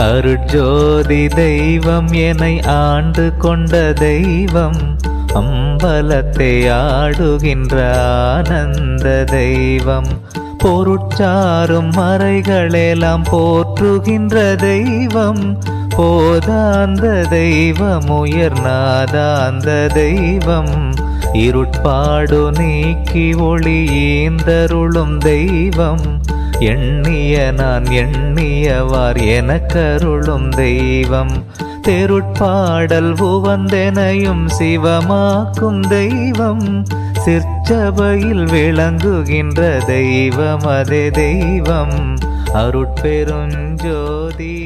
அருட்ஜோதி தெய்வம் என்னை ஆண்டு கொண்ட தெய்வம், அம்பலத்தை ஆடுகின்ற ஆனந்த தெய்வம், பொருட்சாரும் மறைகளெல்லாம் போற்றுகின்ற தெய்வம், போதாந்த தெய்வம், உயர்நாதாந்த தெய்வம், இருட்பாடு நீக்கி ஒளி ஈந்தருளும் தெய்வம், எண்ணிய நான் எண்ணியவார் எனக்கருளும் தெய்வம், தெருட்பாடல் உவந்தெனையும் சிவமாக்கும் தெய்வம், சிற்சபையில் விளங்குகின்ற தெய்வம் அதே தெய்வம், அருட்பெருஞ்சோதி.